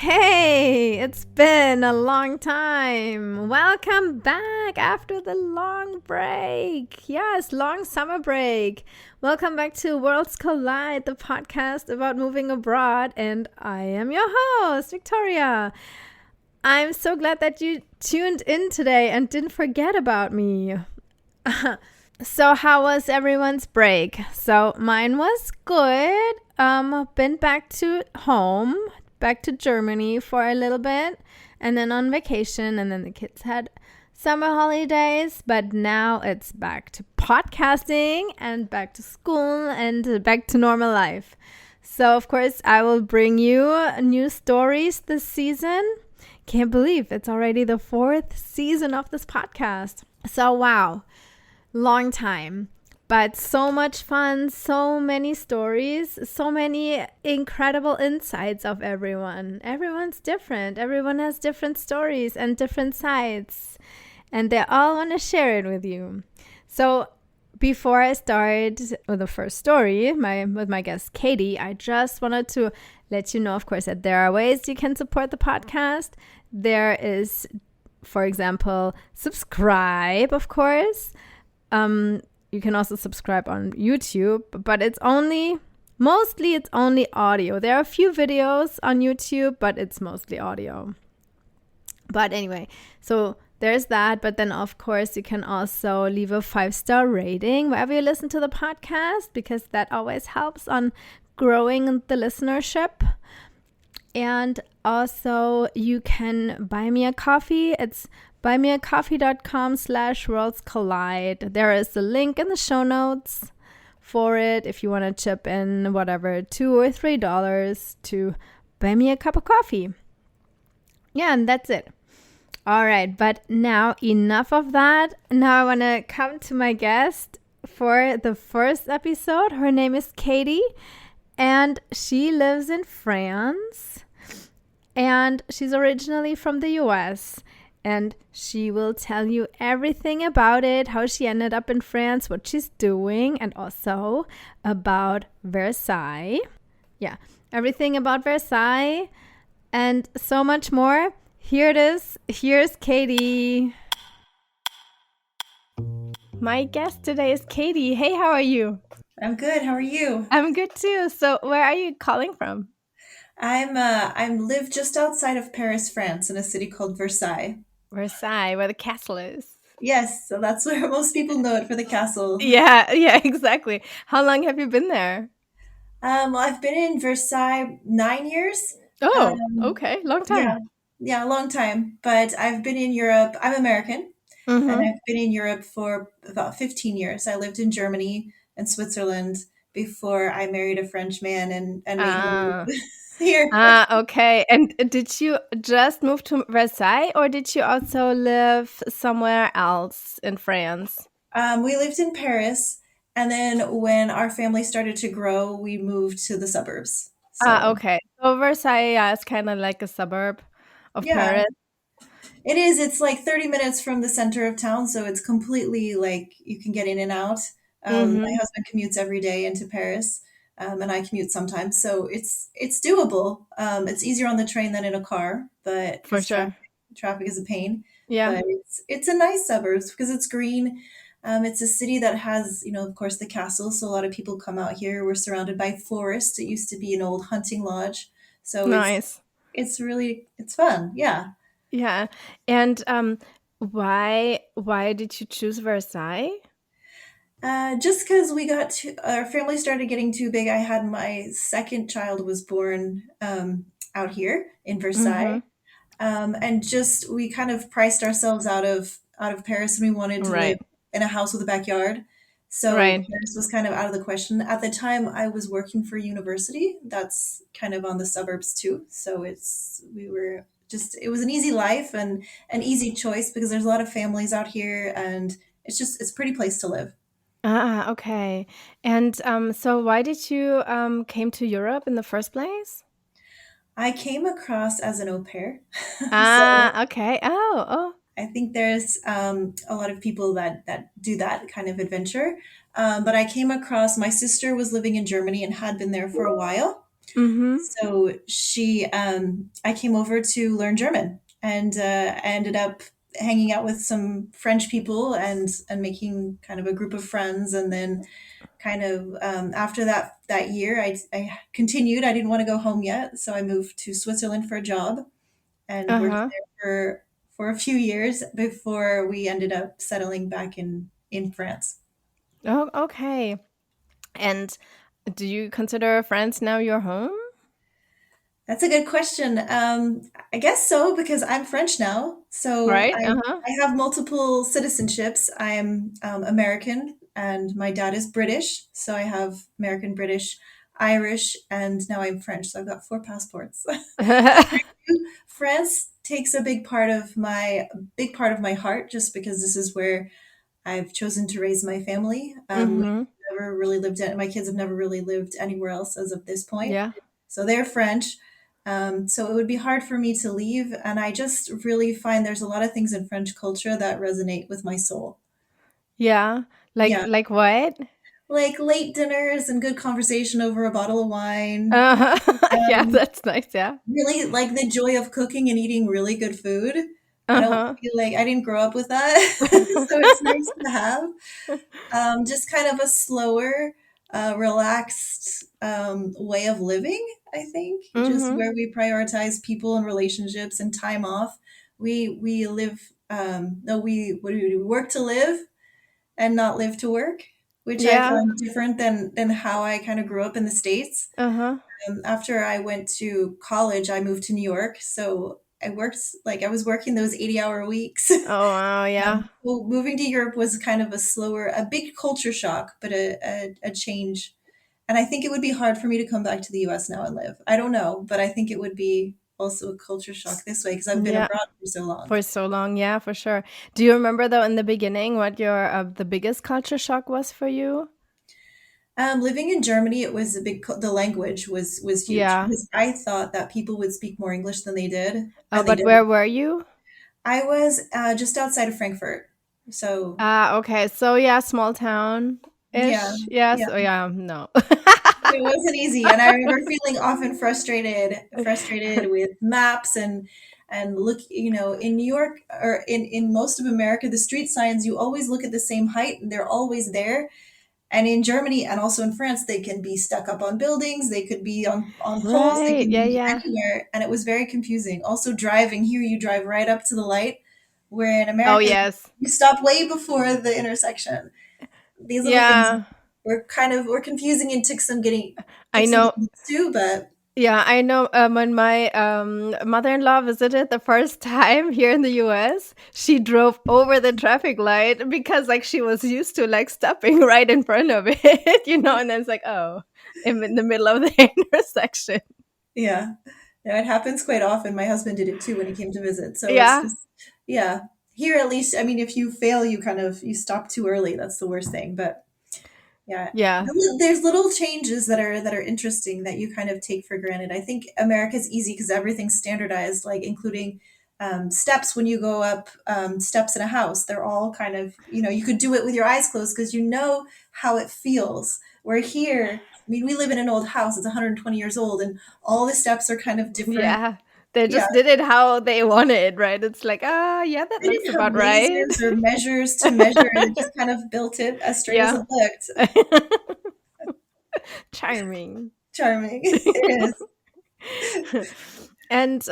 Hey, it's been a long time. Welcome back after the long break. Yes, long summer break. Welcome back to Worlds Collide, the podcast about moving abroad. And I am your host, Victoria. I'm so glad that you tuned in today and didn't forget about me. So, how was everyone's break? So, mine was good. Been back to home, back to Germany for a little bit, and then on vacation, and then the kids had summer holidays, but now it's back to podcasting and back to school and back to normal life. So, of course, I will bring you new stories this season. Can't believe it's already the 4th season of this podcast. So, wow. Long time, but so much fun, so many stories, so many incredible insights of everyone. Everyone's different. Everyone has different stories and different sides, and they all want to share it with you. So before I start with the first story, with my guest Katie, I just wanted to let you know, of course, that there are ways you can support the podcast. There is, for example, subscribe, of course. You can also subscribe on YouTube, but mostly it's only audio. There are a few videos on YouTube, but it's mostly audio. But anyway, so there's that. But then, of course, you can also leave a 5-star rating wherever you listen to the podcast, because that always helps on growing the listenership. And also, you can buy me a coffee. It's buymeacoffee.com/worldscollide. There is a link in the show notes for it if you want to chip in whatever, $2 or $3 to buy me a cup of coffee. Yeah, and that's it. All right, but now enough of that. Now I want to come to my guest for the first episode. Her name is Katie, and she lives in France, and she's originally from the US. And she will tell you everything about it, how she ended up in France, what she's doing, and also about Versailles. Yeah, everything about Versailles and so much more. Here it is. Here's Katie. My guest today is Katie. Hey, how are you? I'm good. How are you? I'm good too. So where are you calling from? I'm live just outside of Paris, France, in a city called Versailles. Versailles, where the castle is. Yes, so that's where most people know it for the castle. Yeah, exactly. How long have you been there? Well, I've been in Versailles 9 years. Oh, Um, okay. Long yeah, time. yeah, a long time. But I've been in Europe. I'm American, and Mm-hmm. I've been in Europe for about 15 years. I lived in Germany and Switzerland before I married a French man and made him move Ah, here. okay. And did you just move to Versailles, or did you also live somewhere else in France? We lived in Paris, and then when our family started to grow, we moved to the suburbs. Ah, So, okay. So Versailles, yeah, is kind of like a suburb of yeah, Paris. it is. It's like 30 minutes from the center of town, so it's completely like you can get in and out. My Mm-hmm. husband commutes every day into Paris, and I commute sometimes, so it's doable. It's easier on the train than in a car, but For because sure. traffic is a pain. Yeah, But it's a nice suburbs because it's green. It's a city that has, of course, the castle. So a lot of people come out here. We're surrounded by forests. It used to be an old hunting lodge, so nice. it's fun. Yeah. Yeah. And why did you choose Versailles? Just because our family started getting too big. I had my second child was born out here in Mm-hmm. Versailles, and just we kind of priced ourselves out of Paris, and we wanted to live Right. in a house with a backyard. So Right. Paris was kind of out of the question at the time. I was working for university. That's kind of on the suburbs too. So it was an easy life and an easy choice because there's a lot of families out here, and it's a pretty place to live. Ah, okay. And so why did you came to Europe in the first place? I came across as an au pair. So Ah, okay. Oh. I think there's a lot of people that do that kind of adventure. But I came across my sister was living in Germany and had been there for a while. Mm-hmm. So I came over to learn German, and I ended up hanging out with some French people and making kind of a group of friends. And then kind of after that year, I continued. I didn't want to go home yet, so I moved to Switzerland for a job and worked Uh-huh. there for a few years before we ended up settling back in France. Oh, okay. And do you consider France now your home? That's a good question. I guess so because I'm French now. So Right? Uh-huh. I have multiple citizenships. I'm American and my dad is British. So I have American, British, Irish, and now I'm French. So I've got four passports. France takes a big part of my heart just because this is where I've chosen to raise my family. We've Mm-hmm. never really my kids have never really lived anywhere else as of this point. Yeah. So they're French. So it would be hard for me to leave. And I just really find there's a lot of things in French culture that resonate with my soul. Yeah. Yeah. Like what? Like late dinners and good conversation over a bottle of wine. Uh-huh. Yeah, Um, that's nice, yeah. really like the joy of cooking and eating really good food. I don't Uh-huh. feel like I didn't grow up with that. So it's nice to have. Just kind of a slower, relaxed way of living, I think, just Mm-hmm. where we prioritize people and relationships and time off. We live, no, we, what do we do? Work to live and not live to work, which I Yeah. find different than how I kind of grew up in the States. Uh-huh. After I went to college, I moved to New York. So I was working those 80-hour weeks. Oh, wow, yeah. Well, moving to Europe was kind of a big culture shock, but a change. And I think it would be hard for me to come back to the US now and live. I don't know, but I think it would be also a culture shock this way because I've been Yeah. abroad for so long. For so long, yeah, for sure. Do you remember though in the beginning what your the biggest culture shock was for you? Living in Germany, it was the language was huge Yeah. because I thought that people would speak more English than they did, Oh, and they but didn't. where were you? I was just outside of Frankfurt, so Ah, okay. So yeah, small town yeah, ish. Yes. yeah. Oh yeah, no. It wasn't easy, and I remember feeling often frustrated with maps and look, in New York or in most of America, the street signs you always look at the same height and they're always there. And in Germany and also in France, they can be stuck up on buildings, they could be on poles, they Right. can Yeah, be yeah. anywhere, and it was very confusing. Also, driving here, you drive right up to the light, where in Oh, America yes. you stop way before the intersection. These little things Yeah. were confusing and I took some know. getting used to, but Yeah, I know when my mother-in-law visited the first time here in the US, she drove over the traffic light because like she was used to like stopping right in front of it, and then it's like, oh, I'm in the middle of the intersection. yeah. Yeah, it happens quite often. My husband did it too when he came to visit. So it's Yeah, just, yeah. Here at least, I mean, if you fail, you stop too early. That's the worst thing. But yeah, yeah, there's little changes that are interesting that you kind of take for granted. I think America's easy because everything's standardized, like including steps when you go up steps in a house. They're all kind of, you could do it with your eyes closed because you know how it feels. Where here, I mean, we live in an old house. It's 120 years old, and all the steps are kind of different. yeah. They Yeah, just did it how they wanted, right? It's like, ah, yeah, that they looks didn't have about right. lasers or measures to measure. They just kind of built it as straight as Yeah. it looked. Charming. Charming. It is. And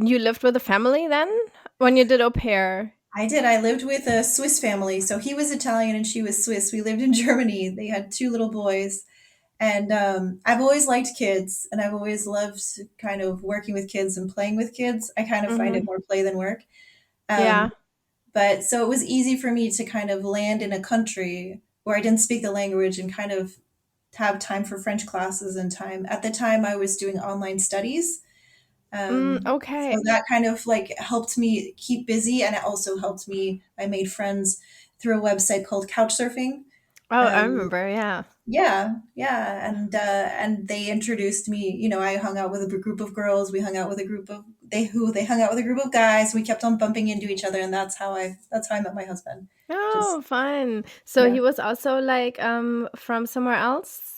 you lived with a family then when you did au pair? I did. I lived with a Swiss family. So he was Italian and she was Swiss. We lived in Germany. They had two little boys. And I've always liked kids and I've always loved kind of working with kids and playing with kids. I kind of find it Mhm. more play than work. Um, Yeah. but so it was easy for me to kind of land in a country where I didn't speak the language and kind of have time for French classes and time. At the time, I was doing online studies. So Okay. that kind of like helped me keep busy, and it also helped me. I made friends through a website called Couchsurfing. Oh, I Um, remember, yeah. yeah, yeah, and they introduced me. I hung out with a group of girls. We hung out with a group of they hung out with a group of guys. We kept on bumping into each other, and that's how I met my husband. Just Oh, fun. So yeah. he was also like from somewhere else?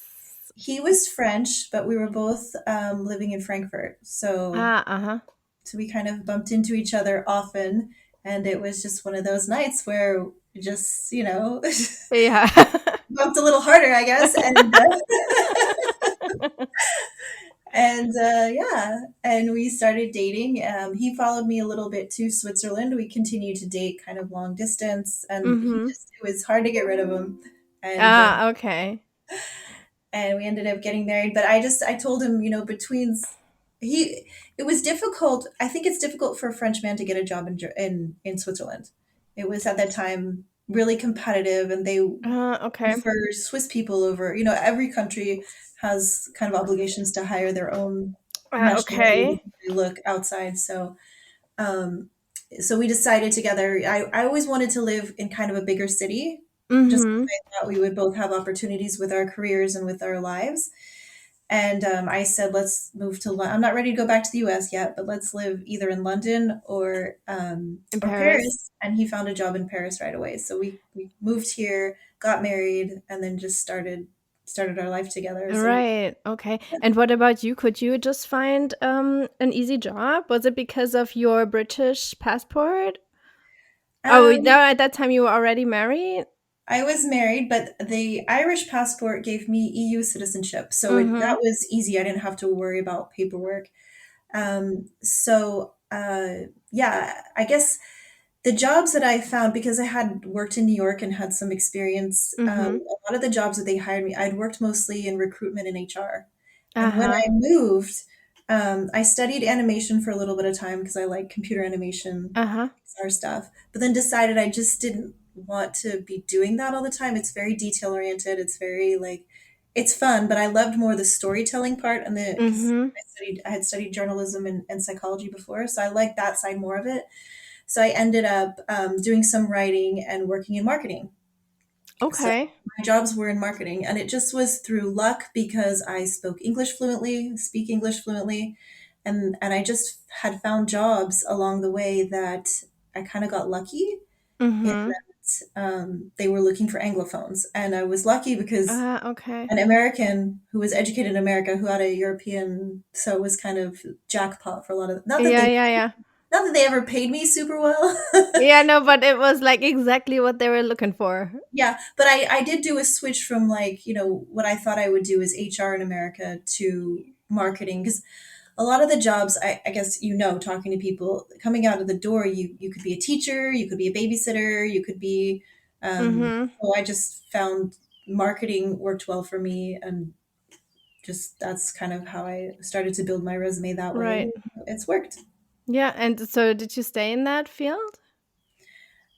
he was French, but we were both living in Frankfurt. Ah, uh-huh. So we kind of bumped into each other often. And it was just one of those nights where we just, Yeah. bumped a little harder, I guess. And yeah, and we started dating. He followed me a little bit to Switzerland. We continued to date kind of long distance, and Mm-hmm. it was hard to get rid of him. And Ah, okay. we ended up getting married. But I told him, he, it was difficult. I think it's difficult for a French man to get a job in Switzerland. It was at that time really competitive, and they Okay. prefer Swiss people over, every country has kind of obligations to hire their own nationality Okay. because they look outside. Um, so we decided together. I always wanted to live in kind of a bigger city, just Mm-hmm. because I thought we would both have opportunities with our careers and with our lives. And I said, let's move to. I'm not ready to go back to the U.S. yet, but let's live either in London In or Paris. Paris. And he found a job in Paris right away. So we moved here, got married, and then just started our life together. So Right. Okay. And what about you? Could you just find an easy job? Was it because of your British passport? Oh, um, no, at that time you were already married? I was married, but the Irish passport gave me EU citizenship, so Mm-hmm. that was easy. I didn't have to worry about paperwork. Yeah, I guess the jobs that I found, because I had worked in New York and had some experience, Mm-hmm. a lot of the jobs that they hired me, I'd worked mostly in recruitment and HR. And when Uh-huh. I moved, I studied animation for a little bit of time because I like computer animation, Uh-huh. Pixar stuff, but then decided I just didn't want to be doing that all the time. It's very detail oriented. It's very like, it's fun, but I loved more the storytelling part and because Mm-hmm. I had studied journalism and psychology before, so I liked that side more of it. So I ended up doing some writing and working in marketing. So Okay. my jobs were in marketing, and it just was through luck because I speak English fluently, and I just had found jobs along the way that I kind of got lucky in Mm-hmm. that they were looking for Anglophones, and I was lucky because Okay. an American who was educated in America who had a European, so it was kind of jackpot for a lot of, Yeah, yeah, yeah. not that they ever paid me super well. Yeah, no, but it was like exactly what they were looking for. Yeah, but I did do a switch from like, what I thought I would do is HR in America to marketing because a lot of the jobs, I guess, talking to people coming out of the door, you could be a teacher, you could be a babysitter, you could be, Mm-hmm. so I just found marketing worked well for me, and just that's kind of how I started to build my resume that way. Right. It's worked. Yeah, and so did you stay in that field?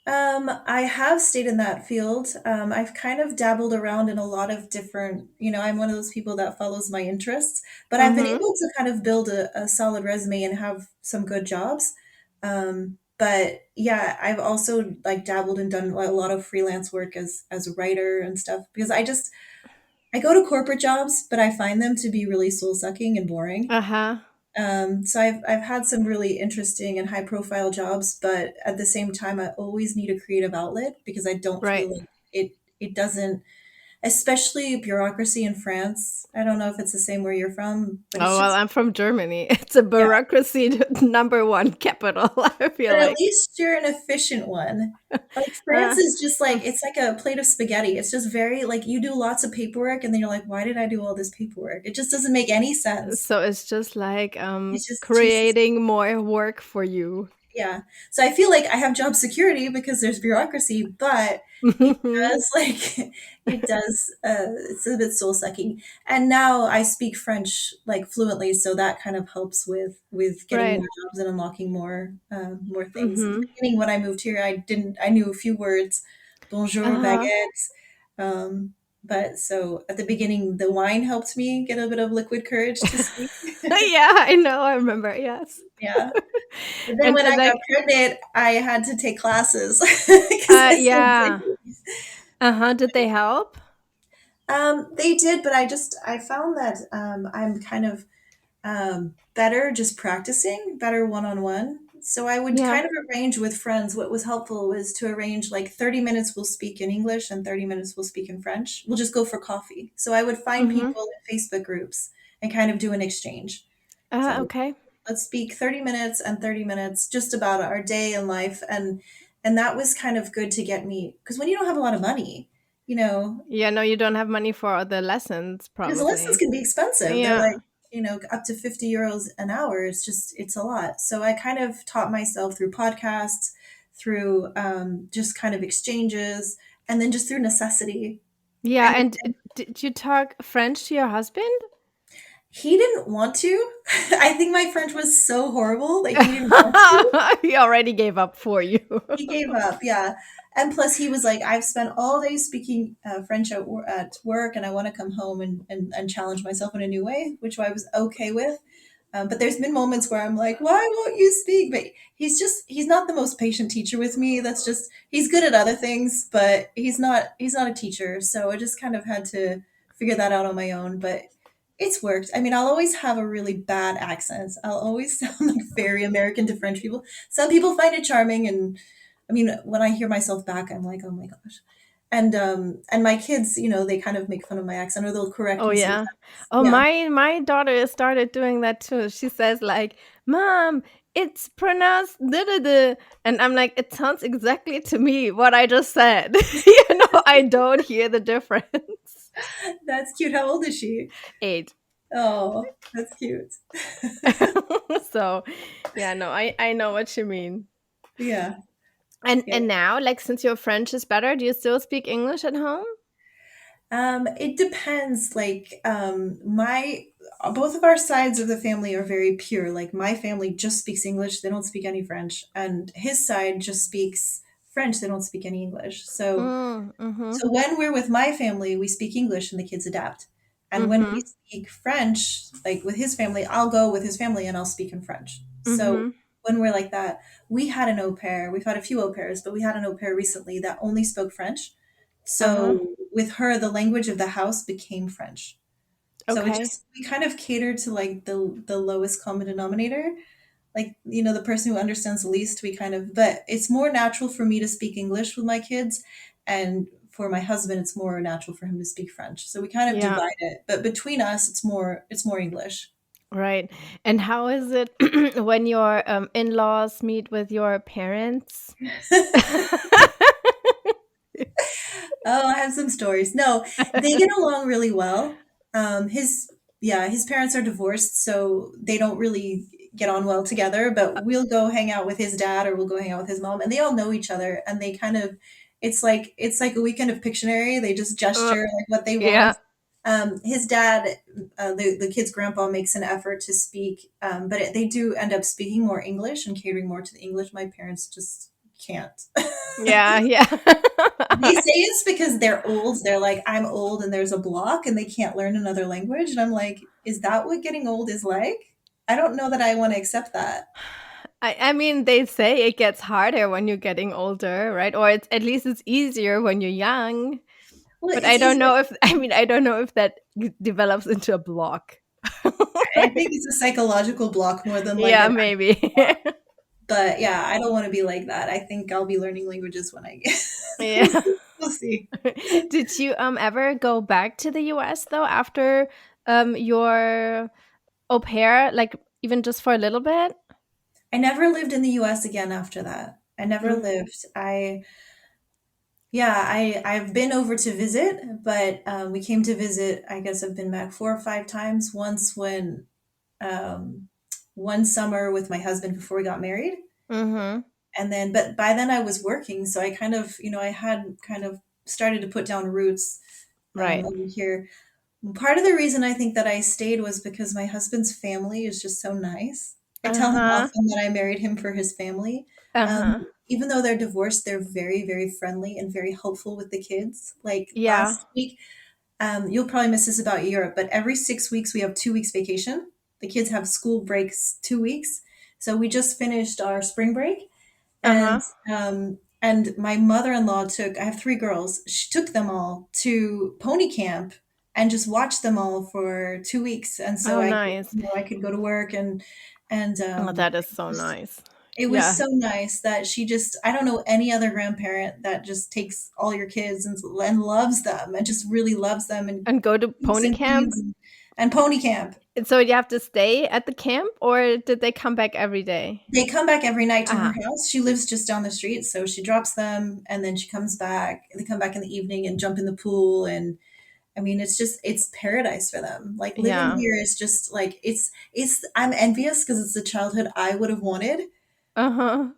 I have stayed in that field. I've kind of dabbled around in a lot of different, I'm one of those people that follows my interests, but I've been Mm-hmm. able to kind of build a solid resume and have some good jobs. But yeah, I've also like dabbled and done a lot of freelance work as a writer and stuff because I go to corporate jobs, but I find them to be really soul sucking and boring. Uh-huh. So I've had some really interesting and high profile jobs, but at the same time, I always need a creative outlet because I don't Right. feel like it doesn't, especially bureaucracy in France. I don't know if it's the same where you're from, but it's Oh, well, just, I'm from Germany. It's a yeah. bureaucracy number one capital, I feel But at like. least you're an efficient one. Like France Uh, is just like mm. it's like a plate of spaghetti. It's just very like you do lots of paperwork and then you're like, why did I do all this paperwork? It just doesn't make any sense. So it's just like It's just too. creating more work for you. Yeah. So I feel like I have job security because there's bureaucracy, but it does like it does it's a bit soul sucking. And now I speak French like fluently, so that kind of helps with getting Right. more jobs and unlocking more things. At the Mhm. beginning when I moved here, I knew a few words, bonjour, Uh-huh. baguette. Um but so at the beginning the wine helped me get a bit of liquid courage to speak. Yeah, I know, I remember, yes. Yeah. But then And when I got like pregnant, I had to take classes because I said yeah. babies. Uh-huh, did they help? They did, but I found that I'm kind of better just practicing, better one on one. So I would Yeah. kind of arrange with friends. What was helpful was to arrange like 30 minutes we'll speak in English and 30 minutes we'll speak in French. We'll just go for coffee. So I would find Mm-hmm. people in Facebook groups and kind of do an exchange. So Okay. let's speak 30 minutes and 30 minutes just about our day in life, and that was kind of good to get me, because when you don't have a lot of money, you know, Yeah, no, you don't have money for the lessons, because the lessons probably. can be expensive. They're Yeah. like, up to 50 euros an hour. It's a lot. So I kind of taught myself through podcasts, through just kind of exchanges, and then just through necessity. Yeah, And and did you talk French to your husband? he didn't want to. I think my French was so horrible that he didn't want to. He already gave up for you. He gave up, yeah. And plus, he was like, I've spent all day speaking French at work, and I want to come home and challenge myself in a new way, which I was okay with. But there's been moments where I'm like, why won't you speak? But he's not the most patient teacher with me. That's just, he's good at other things, but he's not a teacher. So I just kind of had to figure that out on my own. But it's worked. I mean, I'll always have a really bad accent. I'll always sound like very American to French people. Some people find it charming, and I mean, when I hear myself back, I'm like, oh my gosh. And my kids, they kind of make fun of my accent, or they'll correct Oh me yeah. sometimes. Oh, Yeah. my daughter started doing that too. She says like, "Mom, it's pronounced da da da," and I'm like, "It sounds exactly to me what I just said." I don't hear the difference. That's cute. How old is she? 8. Oh, that's cute. So, yeah, no, I know what you mean. Yeah. Yeah. And now, like, since your French is better, do you still speak English at home? It depends. Like, my both of our sides of the family are very pure. Like, my family just speaks English; they don't speak any French, and his side just speaks French; they don't speak any English. So, Mm, mhm. so when we're with my family, we speak English, and the kids adapt. And when we Mhm. speak French, like with his family, I'll go with his family and I'll speak in French. So Mhm. when we're like that, we had an au pair. We've had a few au pairs, but we had an au pair recently that only spoke French. Uh-huh. So with her, the language of the house became French. So it Okay. just, we kind of catered to like the lowest common denominator. Like, the person who understands the least, we kind of, but it's more natural for me to speak English with my kids. And for my husband, it's more natural for him to speak French. So we kind of Yeah. divide it. But between us, it's more English. Right. And how is it when your in-laws meet with your parents? Oh, I have some stories. No, they get along really well. His parents are divorced, so they don't really get on well together, but we'll go hang out with his dad or we'll go hang out with his mom, and they all know each other, and they kind of, it's like a weekend of Pictionary. They just Uh, gesture like what they yeah. want. His dad, the kid's grandpa, makes an effort to speak, but they do end up speaking more English and catering more to the English. My parents just can't. Yeah, yeah. They say it's because they're old. They're like, I'm old and there's a block and they can't learn another language. And I'm like, is that what getting old is like? I don't know that I want to accept that. I mean, they say it gets harder when you're getting older, right? Or it's at least it's easier when you're young. Well, But it's I don't easier. know if I don't know if that develops into a block. I think it's a psychological block more than like Yeah, an. maybe. But yeah, I don't want to be like that. I think I'll be learning languages when I get. Yeah. We'll see. Did you ever go back to the US though after your au pair, like even just for a little bit? I never lived in the US again after that. I never Mm. lived. Yeah, I've been over to visit, but we came to visit. I guess I've been back 4 or 5 times. Once when one summer with my husband before we got married, Mhm. and then but by then I was working, so I kind of I had kind of started to put down roots Right. over here. Part of the reason I think that I stayed was because my husband's family is just so nice. I tell him Uh-huh. often that I married him for his family. Uh-huh. Even though they're divorced, they're very, very friendly and very helpful with the kids. Like Yeah. last week, you'll probably miss this about Europe, but every 6 weeks we have 2 weeks vacation. The kids have school breaks 2 weeks. So we just finished our spring break, and Uh-huh. my mother-in-law took, I have 3 girls, she took them all to pony camp and just watched them all for 2 weeks. And so Oh, I could, nice. I could go to work and Oh, um that is so just nice. It was Yeah. so nice that she just, I don't know any other grandparent that just takes all your kids and loves them and just really loves them and And go to cooks pony and camp. cleans and pony camp. And so you have to stay at the camp, or did they come back every day? They come back every night to her Ah, house. She lives just down the street, so she drops them and then she comes back. They come back in the evening and jump in the pool, and I mean, it's paradise for them. Like living yeah. here is just like it's I'm envious because it's the childhood I would have wanted. Uh-huh.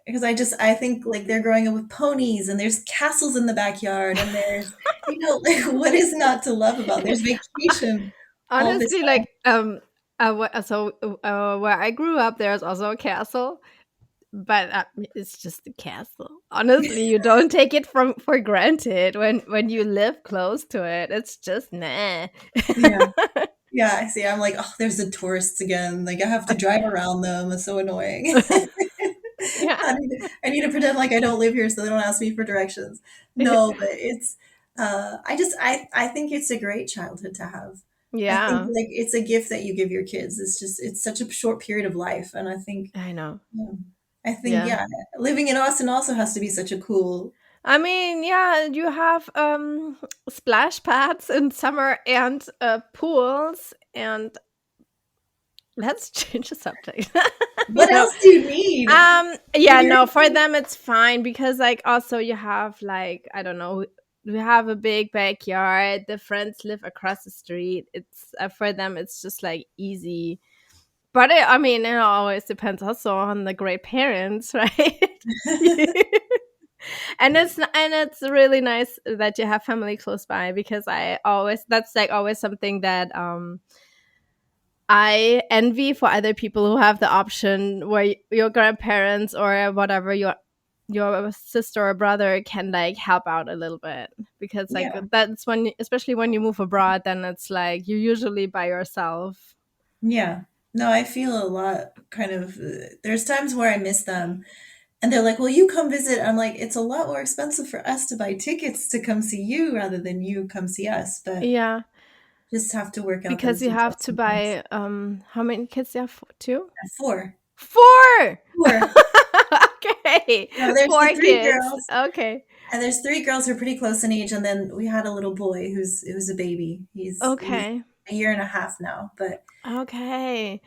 Because I think like they're growing up with ponies and there's castles in the backyard and there's like what is not to love about? There's vacation all this Honestly, time. like where I grew up, there's also a castle, but it's just a castle. Honestly, you don't take it from for granted when you live close to it. It's just nah. Yeah. Yeah, I see. I'm like, oh, there's the tourists again. Like I have to drive around them. It's so annoying. Yeah. I need to pretend like I don't live here so they don't ask me for directions. No, but it's I think it's a great childhood to have. I think Yeah, like it's a gift that you give your kids. It's such a short period of life, and I know. yeah, I think Yeah. yeah, living in Austin also has to be such a cool. I mean, yeah, you have splash pads in summer and pools, and let's change the subject. What No. else do you need? Yeah, You're no, for them it's fine because like also you have like I don't know, we have a big backyard. The friends live across the street. It's for them it's just like easy. But I mean, it always depends also on the great parents, right? And it's really nice that you have family close by because I always that's like always something that I envy for other people who have the option where your grandparents or whatever your sister or brother can like help out a little bit because like yeah. that's when especially when you move abroad then it's like you're usually by yourself. Yeah. No, I feel a lot kind of there's times where I miss them and they're like, "Well, you come visit." I'm like, "It's a lot more expensive for us to buy tickets to come see you rather than you come see us." But Yeah, just have to work out because those you have details to sometimes. buy how many kids do you have? Two? Four. Four. Four. Okay. No, there's the Four three kids. girls, Okay. and there's three girls who are pretty close in age, and then we had a little boy who's a baby. He's Okay. a year and a half now, but Okay.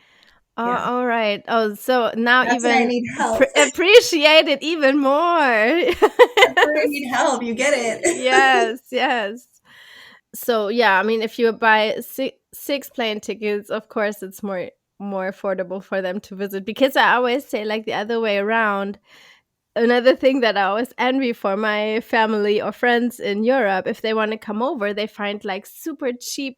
yeah, All right. Oh, so now that's when I even need help. appreciate it even more. That's when I need help. You get it? Yes, yes. So yeah, I mean, if you buy six plane tickets, of course, it's more affordable for them to visit. Because I always say like the other way around. Another thing that I always envy for my family or friends in Europe, if they want to come over, they find like super cheap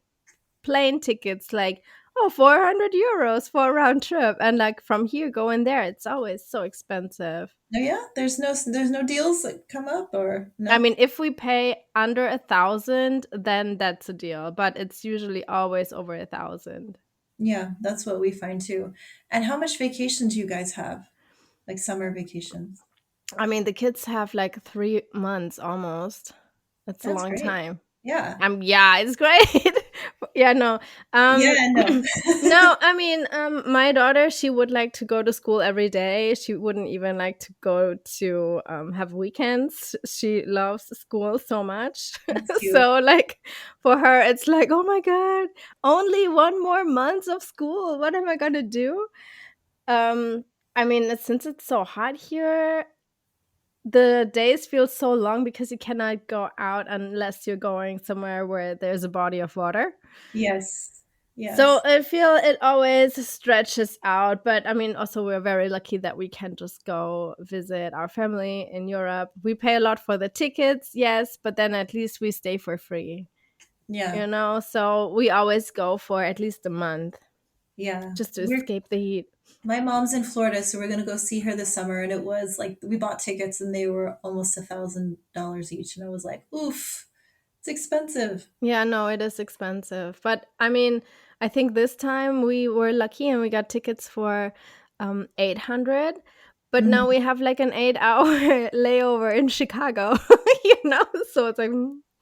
plane tickets, like oh 400 euros for a round trip, and like from here going there, it's always so expensive. No, yeah. There's no deals that come up or I no. mean, if we pay under 1,000, then that's a deal, but it's usually always over 1,000. Yeah, that's what we find too. And how much vacation do you guys have? Like summer vacations? I mean, the kids have like 3 months almost. It's a That's long great. time. Yeah. Yeah, it's great. Yeah, no. Yeah, no. No, I mean, my daughter, she would like to go to school every day. She wouldn't even like to go to have weekends. She loves school so much. That's cute. So, like, for her, it's like, oh my God, only one more month of school. What am I gonna do? Um, I mean, since it's so hot here, the days feel so long because you cannot go out unless you're going somewhere where there's a body of water. Yes. So Yes. I feel it always stretches out, but I mean, also we're very lucky that we can just go visit our family in Europe. We pay a lot for the tickets, yes, but then at least we stay for free, Yeah. So we always go for at least a month Yeah. just to escape the heat. My mom's in Florida, so we're gonna go see her this summer, and it was like we bought tickets and they were almost $1,000 each, and I was like, oof, it's expensive. Yeah, no, it is expensive. But I mean, I think this time we were lucky and we got tickets for 800. But now Mhm. we have like an 8 hour layover in Chicago, So it's like,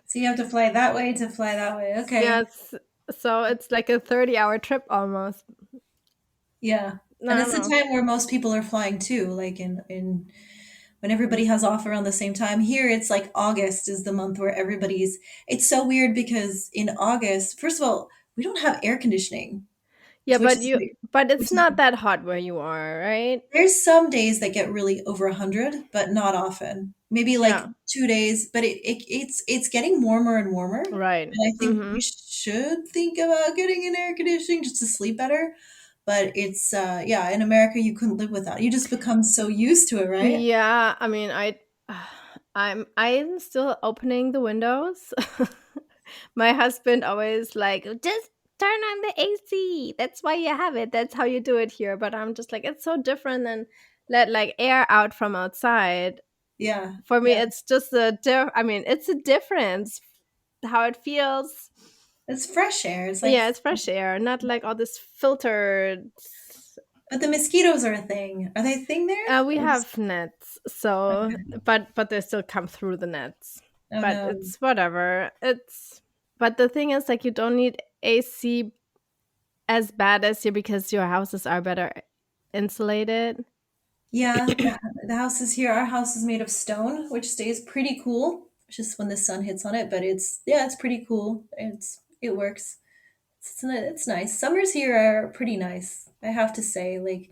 So you have to fly that way to fly that way. Okay. yes. So it's like a 30-hour trip almost. Yeah. No, And no, it's the no. time where most people are flying too, like in when everybody has off around the same time. Here it's like August is the month where everybody's it's so weird because in August, first of all, we don't have air conditioning, Yeah, which but is you, weird. but Which it's is not that hot where you are, right? There's some days that get really over 100, but not often. Maybe like Yeah, 2 days, but it's getting warmer and warmer. right. And I think we Mm-hmm. should think about getting an air conditioning just to sleep better. But it's yeah, in America you couldn't live without. You just become so used to it, right? Yeah, I mean, I'm still opening the windows. My husband always like, just turn on the AC. That's why you have it. That's how you do it here. But I'm just like, it's so different than let like air out from outside. Yeah. For me, Yeah. it's just I mean, it's a difference how it feels. It's fresh air. It's like Yeah, it's fresh air, not like all this filtered. but the mosquitoes are a thing. Are they a thing there? We Or just have nets, so but they still come through the nets. oh But no. it's whatever. It's but the thing is, like, you don't need AC as bad as you because your houses are better insulated. Yeah, the houses here, our house is made of stone, which stays pretty cool just when the sun hits on it, but it's yeah, it's pretty cool. It works. It's nice. Summers here are pretty nice, I have to say. Like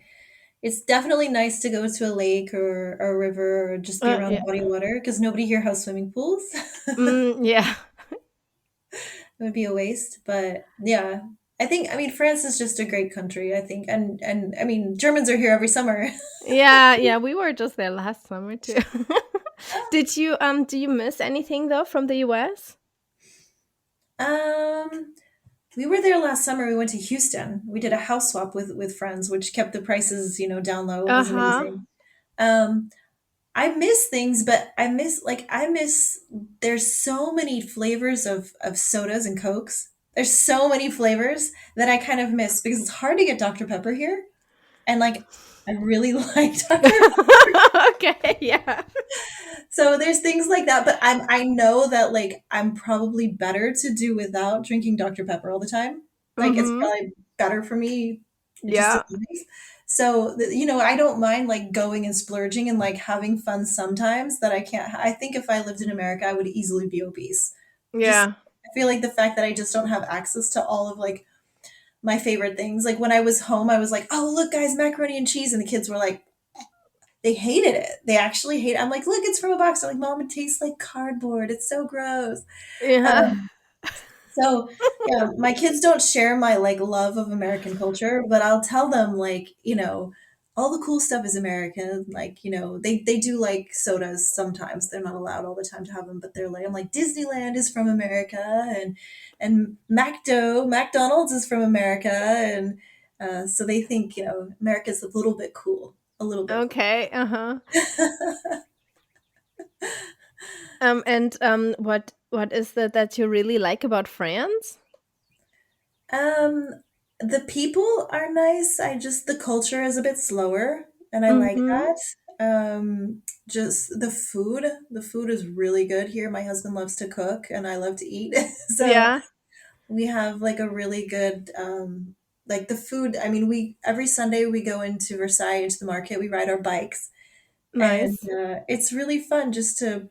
it's definitely nice to go to a lake or a river or just be around Yeah. body of water because nobody here has swimming pools. Yeah. It would be a waste, but yeah. I mean France is just a great country, I think. And I mean Germans are here every summer. Yeah, yeah. We were just there last summer too. Did you do you miss anything though from the US? Um We were there last summer. We went to Houston. We did a house swap with friends, which kept the prices, down low. It was Uh-huh. amazing. Um, I miss things, but I miss there's so many flavors of sodas and Cokes. There's so many flavors that I kind of miss because it's hard to get Dr. Pepper here. And like I really like Dr. Okay, yeah. So there's things like that, but I know that like I'm probably better to do without drinking Dr. Pepper all the time. Like it's Mhm. probably better for me just to Yeah. live. So I don't mind like going and splurging and like having fun sometimes that I can't. I think if I lived in America, I would easily be obese. Just Yeah. I feel like the fact that I just don't have access to all of like my favorite things. Like when I was home, I was like, "Oh, look, guys, macaroni and cheese," and the kids were like, they hated it. They actually hate it. I'm like, look, it's from a box. They're like, Mom, it tastes like cardboard. It's so gross. Yeah. Um, so yeah, my kids don't share my like love of American culture, but I'll tell them like, all the cool stuff is American. Like, they do like sodas sometimes. They're not allowed all the time to have them, but I'm like, Disneyland is from America and McDonald's is from America. And so they think, America's a little bit cool. A little bit cool. Okay, uh-huh. And what is it that you really like about France? Um, the people are nice. The culture is a bit slower, and I like Mhm. that. Just the food is really good here. My husband loves to cook, and I love to eat. So Yeah. we have like a really good, like the food. I mean, every Sunday we go into Versailles into the market. We ride our bikes, and Nice. it's really fun just to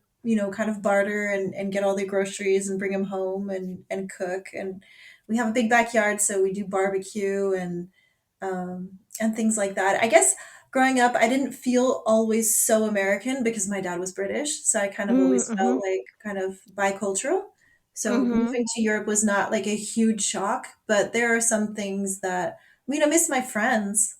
kind of barter and get all the groceries and bring them home and cook. And we have a big backyard, so we do barbecue and things like that. I guess growing up I didn't feel always so American because my dad was British, so I kind of always felt Mhm. like kind of bicultural. So Mhm. moving to Europe was not like a huge shock, but there are some things that I miss my friends.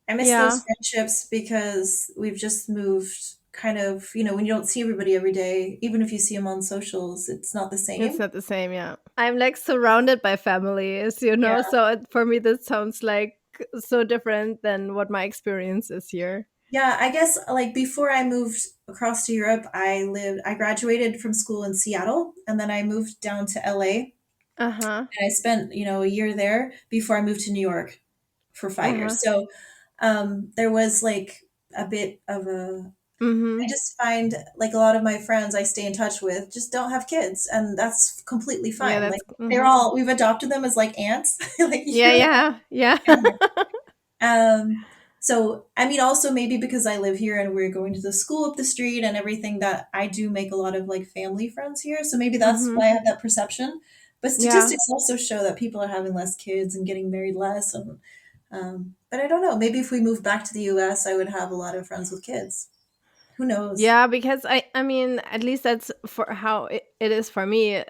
I miss those Yeah. friendships because we've just moved kind of, when you don't see everybody every day, even if you see them on socials, it's not the It's same. not the same, yeah. I'm like surrounded by families, Yeah. so for me this sounds like so different than what my experience is here. Yeah, I guess like before I moved across to Europe, I graduated from school in Seattle and then I moved down to LA Uh-huh. and I spent, a year there before I moved to New York for 5 years. Uh-huh. So there was like a bit of a I Mhm. just find like a lot of my friends I stay in touch with just don't have kids, and that's completely Yeah, fine. that's Like we've adopted them as like aunts, like yeah, you're like yeah. Yeah. family. Um, So, I mean, also maybe because I live here and we're going to the school up the street and everything, that I do make a lot of like family friends here. So maybe that's Mm-hmm. why I have that perception. But Yeah. statistics also show that people are having less kids and getting married less. And but I don't know. Maybe if we moved back to the US, I would have a lot of friends with kids. Who knows? Yeah, because I mean, at least that's for how it is for me.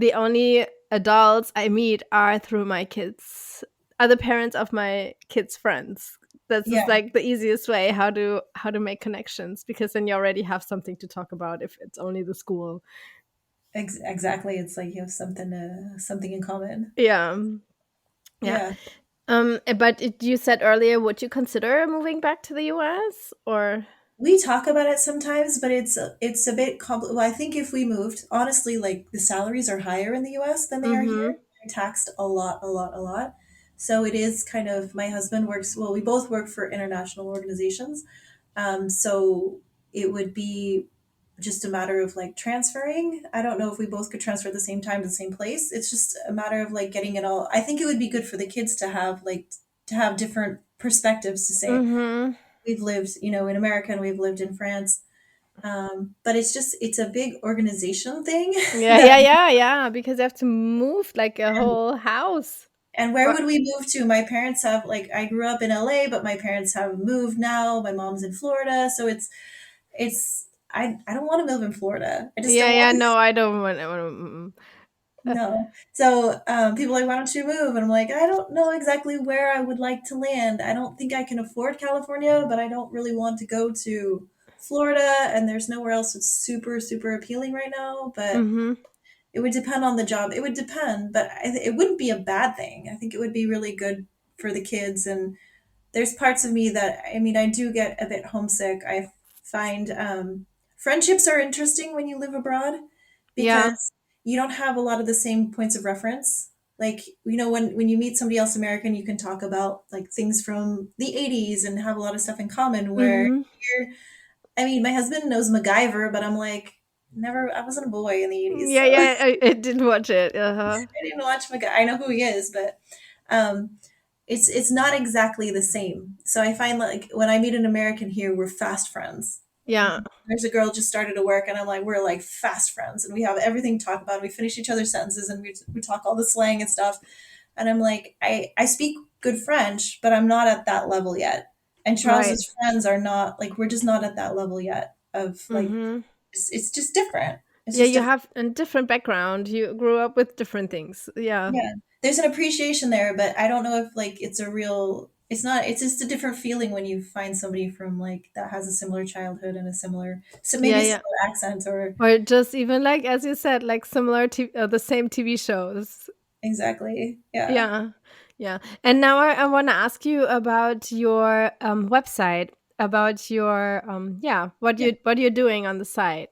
The only adults I meet are through my kids, are the parents of my kids' friends. That's just Yeah, like the easiest way how to make connections, because then you already have something to talk about if it's only the school. exactly. It's like you have something in common. Yeah, yeah. Yeah. But you said earlier, would you consider moving back to the US or? We talk about it sometimes, but it's a bit Well, I think if we moved, honestly, like the salaries are higher in the US than they are here. Mm-hmm. They're taxed a lot, a lot, a lot. So it is kind of, my husband works, well, we both work for international organizations. So it would be just a matter of like transferring. I don't know if we both could transfer at the same time to the same place. It's just a matter of like getting it all. I think it would be good for the kids to have different perspectives to say Mm-hmm. we've lived, in America and we've lived in France. But it's a big organization thing. Yeah, that yeah, yeah, yeah. Because you have to move like a and, whole house. and where Or would we move to? My parents have like I grew up in LA, but my parents have moved now. My mom's in Florida, so it's I don't want to move in Florida. I just yeah, don't want yeah. to. No, I don't want. I want No. So people are like, why don't you move? And I'm like, I don't know exactly where I would like to land. I don't think I can afford California, but I don't really want to go to Florida. And there's nowhere else that's super, super appealing right now. But mm-hmm. it would depend on the job. It would depend, but it wouldn't be a bad thing. I think it would be really good for the kids. And there's parts of me that, I mean, I do get a bit homesick. I find friendships are interesting when you live abroad Yeah. because you don't have a lot of the same points of reference. Like, when you meet somebody else American, you can talk about like things from the 80s and have a lot of stuff in common. Where Mm-hmm. here, I mean, my husband knows MacGyver, but I'm like, never, I wasn't a boy in the 80s. Yeah, So yeah. I didn't watch it. Uh-huh. I didn't watch MacGyver. I know who he is, but um, it's not exactly the same. So I find like when I meet an American here, we're fast friends. Yeah. There's a girl just started to work, and I'm like, we're like fast friends, and we have everything to talk about. We finish each other's sentences, and we talk all the slang and stuff. And I'm like, I speak good French, but I'm not at that level yet. And Right. Charles's friends are not like we're just not at that level yet of like Mm-hmm. it's just different. It's Yeah, just you different. have a different background. You grew up with different things. Yeah. Yeah. There's an appreciation there, but I don't know if like it's a real it's not it's just a different feeling when you find somebody from like that has a similar childhood and a similar so Yeah, maybe yeah. similar accent or Or just even like as you said, like similar to the same TV shows. exactly. Yeah. Yeah, yeah. And now I want to ask you about your website, about your yeah, Yeah. what you're doing on the site.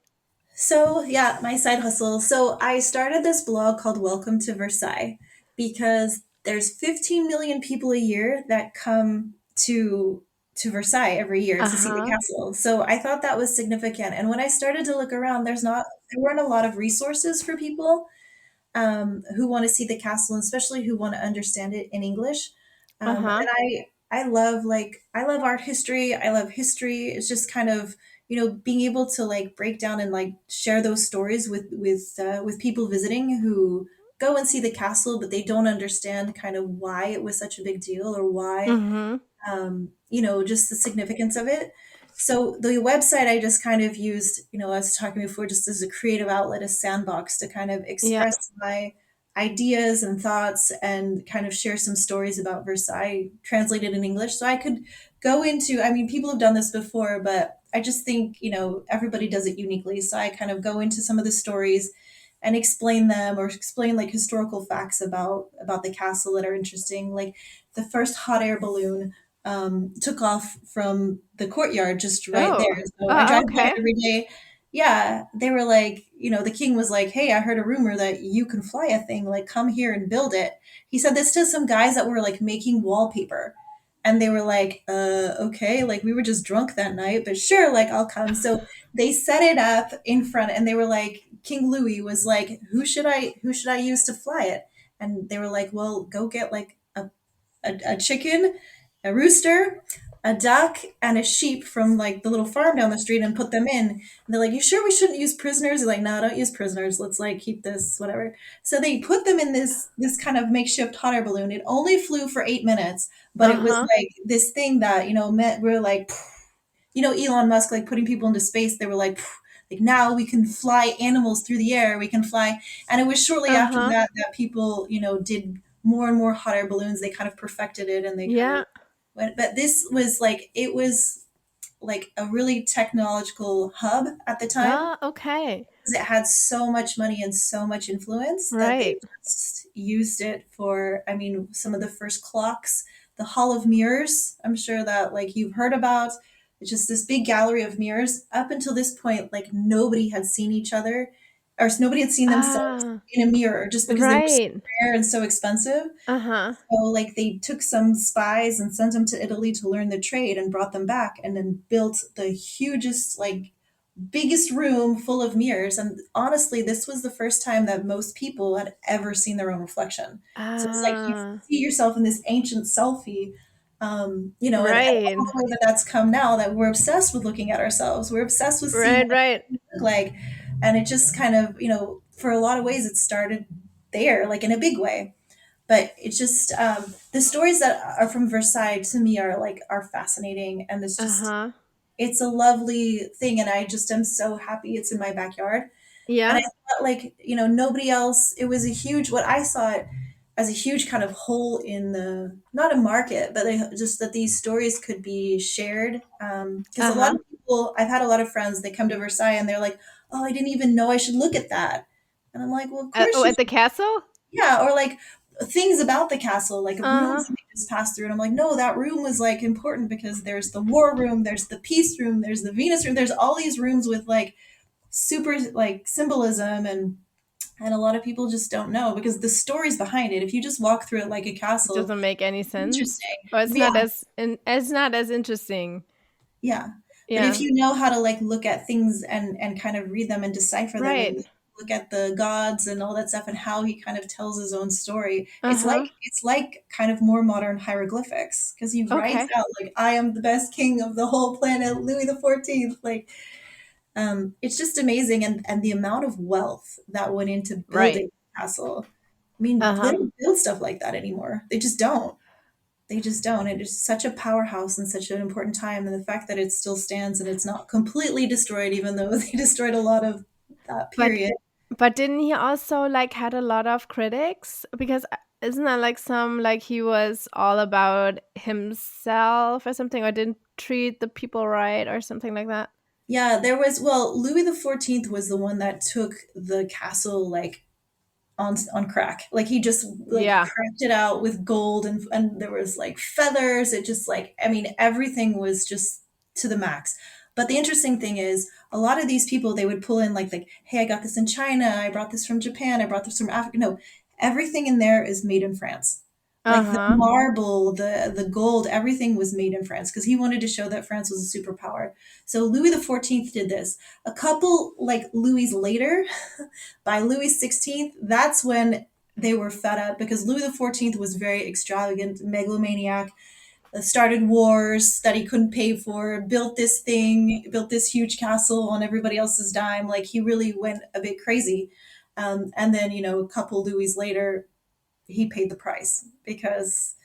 So, yeah, my side hustle. So, I started this blog called Welcome to Versailles because there's 15 million people a year that come to Versailles every year Uh to see the huh. castle. So, I thought that was significant. And when I started to look around, there weren't a lot of resources for people who want to see the castle, and especially who want to understand it in English. Uh huh. And I love art history. I love history. It's just kind of being able to like break down and like share those stories with people visiting who go and see the castle, but they don't understand kind of why it was such a big deal or why Mhm. just the significance of it. So the website I just kind of used, I was talking before, just as a creative outlet, a sandbox to kind of Yeah. express my ideas and thoughts and kind of share some stories about Versailles translated in English. So I could go into, I mean, people have done this before, but I just think, everybody does it uniquely. So I kind of go into some of the stories and explain them or explain like historical facts about the castle that are interesting. Like the first hot air balloon took off from the courtyard just right Oh. there. So I drive by it Okay. every day. Yeah, they were like, the king was like, "Hey, I heard a rumor that you can fly a thing. Like, come here and build it." He said this to some guys that were like making wallpaper. And they were like, okay, like we were just drunk that night, but sure, like I'll come. So they set it up in front and they were like, King Louis was like, who should I use to fly it? And they were like, well, go get like a chicken a rooster, a duck, and a sheep from like the little farm down the street and put them in. And they're like, "You sure we shouldn't use prisoners?" They're like, "No, don't use prisoners. Let's like keep this whatever." So they put them in this kind of makeshift hot air balloon. It only flew for 8 minutes, but it was Uh-huh. like this thing that meant we're like, Elon Musk like putting people into space. They were like now we can fly animals through the air. We can fly, and it was shortly after Uh-huh. that people did more and more hot air balloons. They kind of perfected it, and they kind of Yeah. went. But this was like it was like a really technological hub at the time, Ah, okay. because it had so much money and so much influence that they Right. just used it for, I mean, some of the first clocks, the Hall of Mirrors, I'm sure that like you've heard about. It's just this big gallery of mirrors. Up until this point, like nobody had seen each other, or nobody had seen themselves Ah, in a mirror, just because they were so right. rare and so expensive. Uh-huh. So like they took some spies and sent them to Italy to learn the trade and brought them back and then built the hugest, like biggest room full of mirrors. And honestly, this was the first time that most people had ever seen their own reflection. So it's like you Ah, see yourself in this ancient selfie, and right. all the way that that's come now, that we're obsessed with looking at ourselves. We're obsessed with seeing Right, what right. we look like. And it just kind of, for a lot of ways, it started there, like in a big way. But it's just the stories that are from Versailles to me are fascinating, and Uh-huh. it's a lovely thing, and I just am so happy it's in my backyard. And I Yeah. thought, like, nobody else, it was a huge, what I saw it as a huge kind of hole in the, not a market, but just that these stories could be shared. Because a lot Uh-huh. of people, I've had a lot of friends, they come to Versailles and they're like, "Oh, I didn't even know I should look at that." And I'm like, "Well, of Oh, course you at the should." castle? Yeah, or like things about the castle, like rooms Uh-huh. that we just passed through. And I'm like, no, that room was like important because there's the war room, there's the peace room, there's the Venus room, there's all these rooms with like super like symbolism, and a lot of people just don't know because the stories behind it. If you just walk through it like a It castle, doesn't make any sense. interesting. Or it's Yeah, not as it's not as interesting. yeah. But if Yeah. you know how to like look at things and kind of read them and decipher them Right. and look at the gods and all that stuff and how he kind of tells his own story, Uh-huh. it's like kind of more modern hieroglyphics because he writes Okay. out like, "I am the best king of the whole planet, Louis the 14th." Like, it's just amazing, and the amount of wealth that went into Right. building the castle. I mean, they Uh-huh. don't build stuff like that anymore. They just don't. They just don't. It is such a powerhouse and such an important time, and the fact that it still stands and it's not completely destroyed, even though they destroyed a lot of that But period. but didn't he also like had a lot of critics? Because isn't that like some like he was all about himself or something, or didn't treat the people right or something like that? Yeah, there was, well, Louis the 14th was the one that took the castle like on crack. Like he just like Yeah. cracked it out with gold, and there was like feathers. It just like, I mean, everything was just to the max. But the interesting thing is a lot of these people, they would pull in like, "Hey, I got this in China. I brought this from Japan. I brought this from Africa." No, everything in there is made in France. Like the Uh-huh. marble, the gold, everything was made in France because he wanted to show that France was a superpower. So Louis the 14th did this. A couple like Louis later, by Louis XVI, that's when they were fed up because Louis XIV was very extravagant, megalomaniac, started wars that he couldn't pay for, built this thing, built this huge castle on everybody else's dime. Like he really went a bit crazy. And then, a couple Louis later, he paid the price because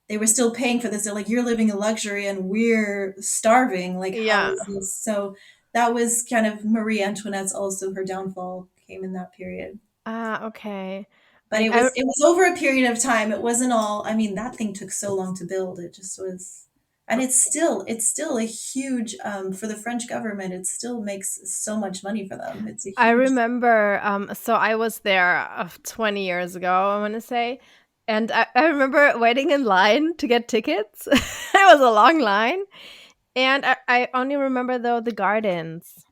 they were still paying for this. They're like, "You're living in luxury and we're starving. Like, how Yeah. is this?" So that was kind of Marie Antoinette's, also her downfall came in that period. Ah, okay. But it I was it was over a period of time. It wasn't all, I mean, that thing took so long to build. It just was, and it's still a huge, for the French government, it still makes so much money for them. It's a I huge. remember, so I was there 20 years ago, I want to say. And I remember waiting in line to get tickets. It was a long line. And I only remember, though, the gardens.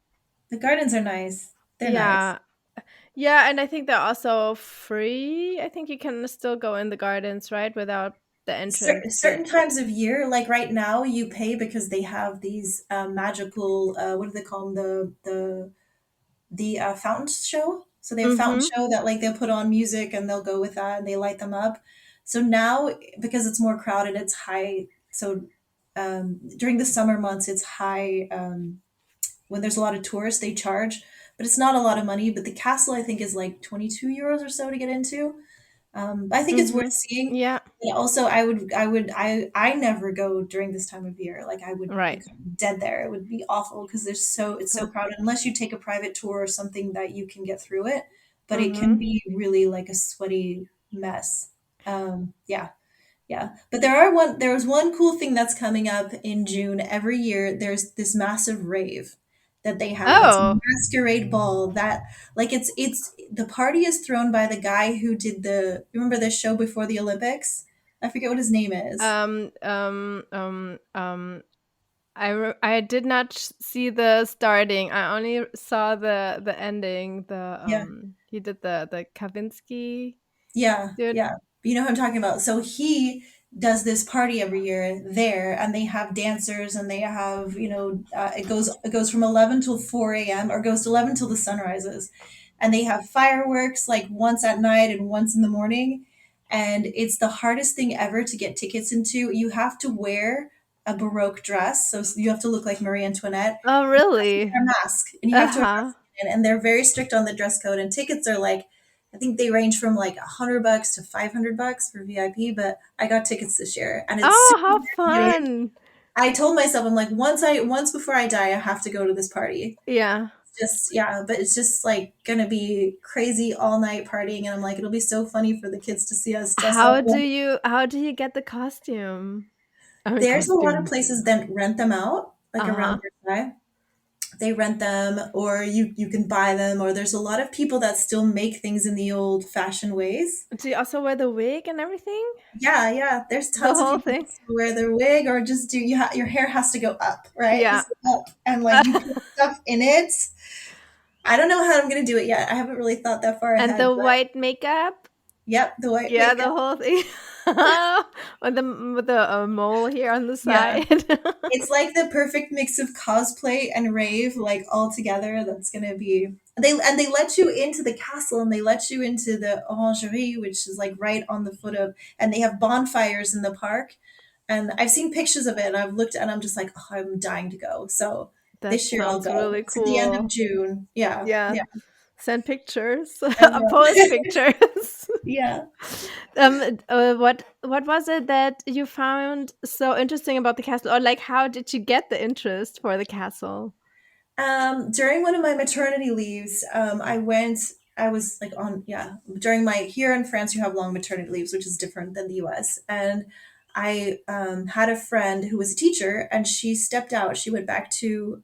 The gardens are nice. They're nice. Yeah. Yeah. And I think they're also free. I think you can still go in the gardens, right? Without the entrance fee. Certain times of year, like right now, you pay because they have these magical, what do they call them, the fountain show. So they have fountain Mm-hmm. show that like they'll put on music and they'll go with that and they light them up. So now, because it's more crowded, it's high. So during the summer months, it's high. When there's a lot of tourists, they charge, but it's not a lot of money. But the castle, I think, is like 22 € or so to get into. I think it's worth Mm-hmm. seeing. Yeah. But also, I never go during this time of year. Like I would Right. become dead there. It would be awful because it's so crowded. Unless you take a private tour or something that you can get through it, but it can Mm-hmm. be really like a sweaty mess. Yeah. Yeah, but there was one cool thing that's coming up in June every year. There's this massive rave that they have. It's a Oh. masquerade ball that like it's the party is thrown by the guy who did the remember the show before the Olympics? I forget what his name is. Um. Um. Um. Um. I did not see the starting. I only saw the ending. The Yeah. he did the Kavinsky Yeah, dude. yeah. You know who I'm talking about. So he does this party every year there, and they have dancers, and they have it goes from 11 till 4 a.m. or goes to 11 till the sun rises, and they have fireworks like once at night and once in the morning, and it's the hardest thing ever to get tickets into. You have to wear a baroque dress, so you have to look like Marie Antoinette. Oh, You have to really? wear a mask, and you Uh have to wear a huh. mask, and they're very strict on the dress code. And tickets are like I think they range from like $100 to $500 for VIP, but I got tickets this year and it's Oh, super how hard to get in. fun! I told myself, I'm like, once before I die, I have to go to this party. Yeah. Just, yeah, but it's just like gonna be crazy all night partying. And I'm like, it'll be so funny for the kids to see us dress up. How do you get the costume? I mean, There's a lot of costumes. places that rent them out, like Uh huh. around Versailles. They rent them or you can buy them or there's a lot of people that still make things in the old fashioned ways. Do you also wear the wig and everything? Yeah, yeah. There's The tons of whole people thing? that still wear their wig or just do your hair has to go up, right? Yeah. Just up and like you put stuff in it. I don't know how I'm gonna do it yet. I haven't really thought that far And ahead, the but white makeup? yep, the white Yeah, makeup. the whole thing. With the mole here on the Yeah. side. It's like the perfect mix of cosplay and rave, like all together. That's gonna be they let you into the castle and they let you into the orangerie, which is like right on the foot of, and they have bonfires in the park. And I've seen pictures of it and I've looked and I'm just like, oh, I'm dying to go. So That this year I'll sounds go. really It's at the end of cool. June. Yeah, Yeah. yeah, Send pictures. I will. Post pictures. Yeah. What was it that you found so interesting about the castle, or like how did you get the interest for the castle? During one of my maternity leaves, I was like on, yeah, during my, here in France, you have long maternity leaves, which is different than the US. And I had a friend who was a teacher and she stepped out. She went back to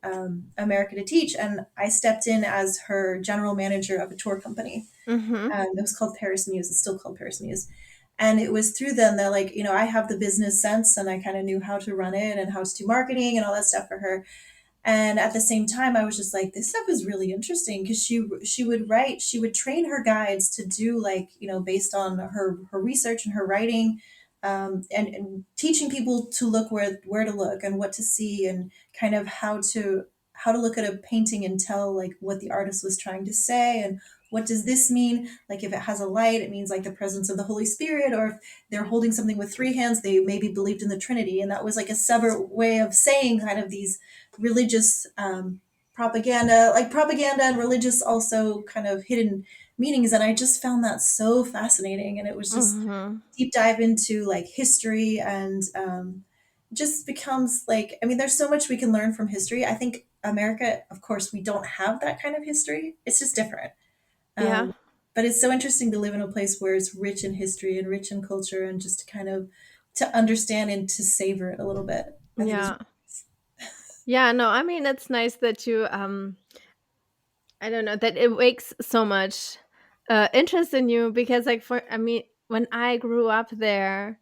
America to teach. And I stepped in as her general manager of a tour company. Mm-hmm. It was called Paris Muse. It's still called Paris Muse. And it was through them that, like, I have the business sense and I kind of knew how to run it and how to do marketing and all that stuff for her. And at the same time, I was just like, this stuff is really interesting because she would train her guides to do like, based on her research and her writing, and teaching people to look where to look and what to see and kind of how to look at a painting and tell like what the artist was trying to say and what does this mean? Like if it has a light, it means like the presence of the Holy Spirit, or if they're holding something with three hands, they maybe believed in the Trinity. And that was like a separate way of saying kind of these religious propaganda, like propaganda and religious also kind of hidden meanings. And I just found that so fascinating. And it was just Mm-hmm. deep dive into like history and just becomes like, I mean, there's so much we can learn from history. I think America, of course, we don't have that kind of history. It's just different. Yeah. Um, but it's so interesting to live in a place where it's rich in history and rich in culture and just to kind of to understand and to savor it a little bit. I think is Yeah. Yeah, no, I mean it's nice that you I don't know, that it wakes so much interest in you, because like for I mean when I grew up there,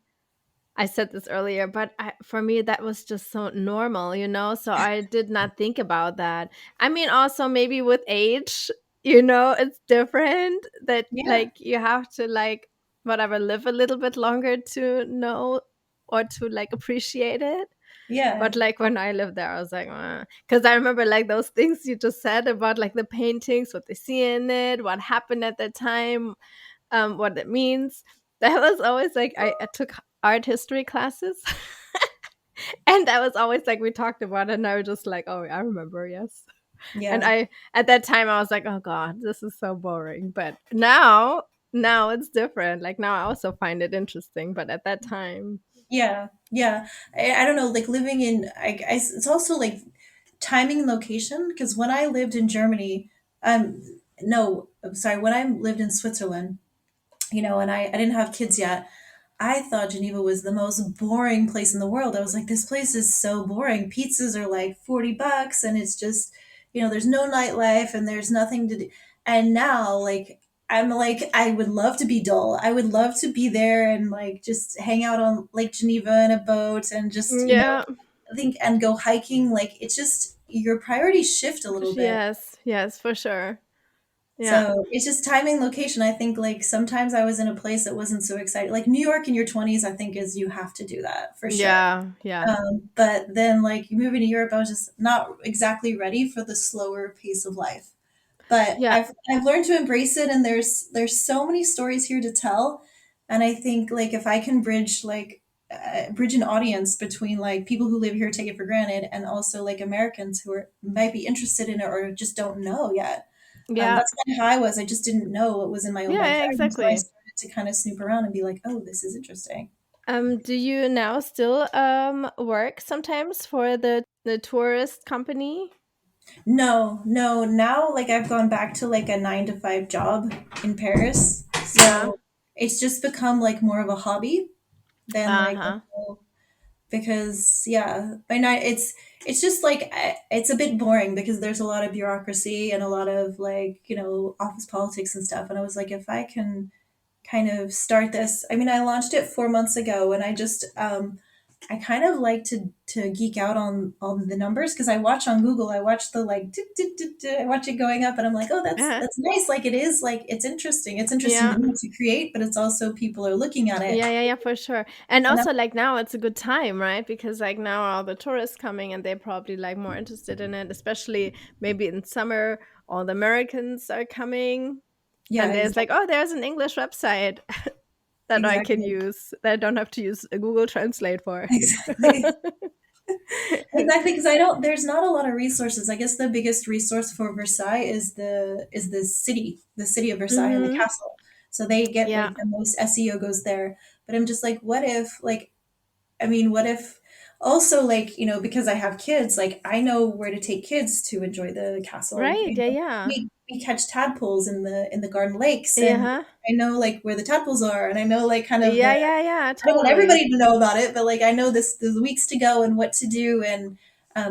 I said this earlier, but for me that was just so normal, so I did not think about that. I mean also maybe with age, it's different, that yeah, like you have to like whatever live a little bit longer to know or to like appreciate it. yeah, But like when I lived there, I was like, because I remember like those things you just said about like the paintings, what they see in it, what happened at that time, what it means. That was always like I took art history classes, And that was always like we talked about it, and I was just like, oh, I remember, yes. And Yeah. I at that time I was like, oh god, this is so boring. But now it's different. Like now I also find it interesting, but at that time, Yeah. Yeah. I don't know, like living in, it's also like timing and location. Because when I lived in Germany, no, I'm sorry, when I lived in Switzerland, and I didn't have kids yet. I thought Geneva was the most boring place in the world. I was like, this place is so boring. Pizzas are like $40 and it's just, there's no nightlife and there's nothing to do. And now, like, I'm like, I would love to be dull. I would love to be there and like just hang out on Lake Geneva in a boat and just, yeah, I think, and go hiking. Like, it's just your priorities shift a little bit. yes, yes, for sure. Yeah, So it's just timing, location. I think like sometimes I was in a place that wasn't so exciting. Like New York in your 20s, I think is you have to do that for sure. yeah, yeah, But then like moving to Europe, I was just not exactly ready for the slower pace of life. But yeah, I've learned to embrace it, and there's so many stories here to tell. And I think like if I can bridge an audience between like people who live here take it for granted and also like Americans who are might be interested in it or just don't know yet. yeah, That's kind of how I was. I just didn't know what was in my own yeah, backyard. And so I exactly. started to kind of snoop around and be like, oh, this is interesting. Do you now still work sometimes for the tourist company? No, no. Now, like, I've gone back to like a 9 to 5 job in Paris. Yeah. So it's just become like more of a hobby than like a Uh-huh. full, because yeah, by night it's just like it's a bit boring because there's a lot of bureaucracy and a lot of like office politics and stuff. And I was like, if I can kind of start this. I mean, I launched it 4 months ago, and I kind of like to geek out on the numbers because I watch on Google. I watch the like, I watch it going up, and I'm like, oh, Uh-huh. that's nice. Like it is like it's interesting. It's interesting Yeah. to me to create, but it's also people are looking at it, Yeah, yeah, yeah, for sure. And and that's also like now it's a good time, right? Because like now all the tourists coming and they're probably like more interested in it, especially maybe in summer, all the Americans are coming yeah, and there's like, oh, there's an English website that I can exactly, use that I don't have to use a Google Translate for. exactly. Exactly, because I don't. There's not a lot of resources. I guess the biggest resource for Versailles is the city of Versaillie and the Mhm. castle. So they get Yeah. like the most SEO goes there. But I'm just like, what if like I mean, what if also like, because I have kids, like I know where to take kids to enjoy the castle. Right. Yeah, yeah. We catch tadpoles in the garden lakes, and Yeah. I know like where the tadpoles are, and I know like kind of Yeah, the yeah, yeah, I don't want totally. everybody to know about it, but like I know there's weeks to go and what to do, and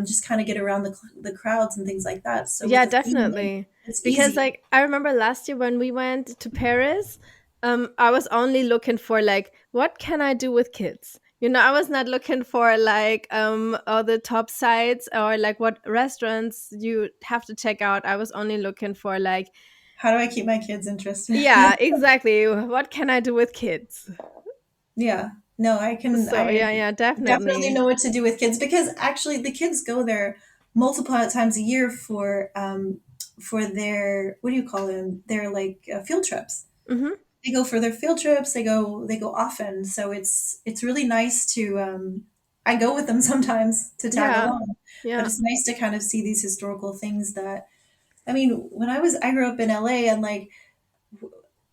just kind of get around the crowds and things like that. So with Yeah, the family, definitely. it's Because easy. like I remember last year when we went to Paris, I was only looking for like what can I do with kids? You know, I was not looking for like all the top sites or like what restaurants you have to check out. I was only looking for like How do I keep my kids interested? yeah, exactly. What can I do with kids? Yeah. No, I can. So I yeah, yeah, definitely definitely. know what to do with kids because actually the kids go there multiple times a year for their, what do you call them? Their like field trips. Mhm. They go for their field trips. They go often. So it's really nice to. I go with them sometimes to tag Yeah. along, but Yeah. it's nice to kind of see these historical things that. I mean, I grew up in LA, and like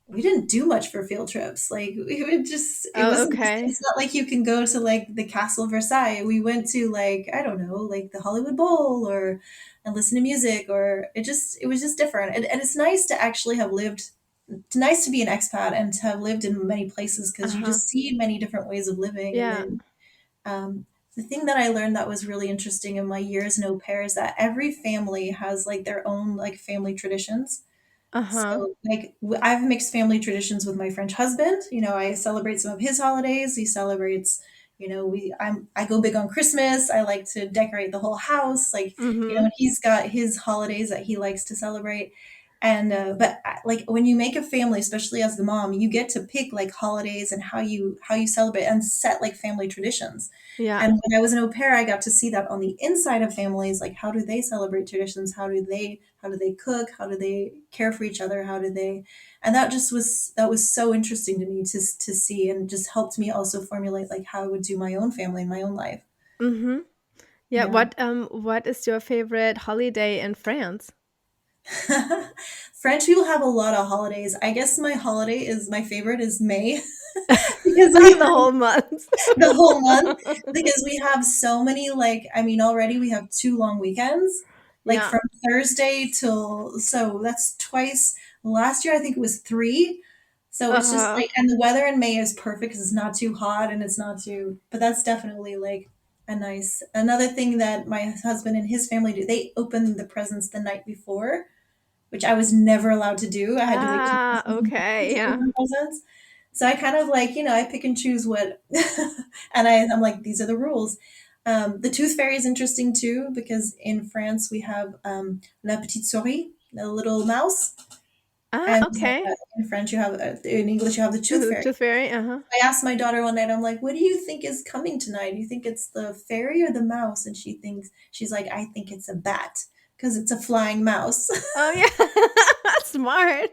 we didn't do much for field trips. Like we would just it Oh, wasn't okay. it's not like you can go to like the Castle of Versailles. We went to like, I don't know, like the Hollywood Bowl or and listen to music, or it was just different. And it's nice to actually have lived it's nice to be an expat and to have lived in many places because you Uh-huh. just see many different ways of living. And Yeah. then the thing that I learned that was really interesting in my years in au pair is that every family has like their own like family traditions. Uh-huh. So, like, I have mixed family traditions with my French husband. I celebrate some of his holidays. He celebrates, I go big on Christmas. I like to decorate the whole house. Like, Mhm. and he's got his holidays that he likes to celebrate. And but like when you make a family, especially as the mom, you get to pick like holidays and how you celebrate and set like family traditions. Yeah. And when I was an au pair, I got to see that on the inside of families, like how do they celebrate traditions? How do they cook? How do they care for each other? How do they and that was so interesting to me to see, and just helped me also formulate like how I would do my own family in my own life. Mm-hmm. Yeah. Yeah. What is your favorite holiday in France? French people have a lot of holidays. I guess my favorite is May because we The whole month. the whole month because we have so many, like, I mean, already we have 2 long weekends, like Yeah. from Thursday till, so that's twice. Last year I think it was three. So it's just Uh-huh. like, and the weather in May is perfect because it's not too hot and it's not too, but that's definitely like a nice, another thing that my husband and his family do. They open the presents the night before, which I was never allowed to do. I had to wait till Ah, Christmas morning okay. to Yeah. open presents. So I kind of like, I pick and choose what, and I'm like, these are the rules. The tooth fairy is interesting too, because in France we have la petite souris, the little mouse, Ah, and okay. in French you have, in English you have the tooth fairy. Tooth fairy. Uh-huh. I asked my daughter one night, I'm like, what do you think is coming tonight? Do you think it's the fairy or the mouse? And she's like, I think it's a bat because it's a flying mouse. Oh yeah. Smart.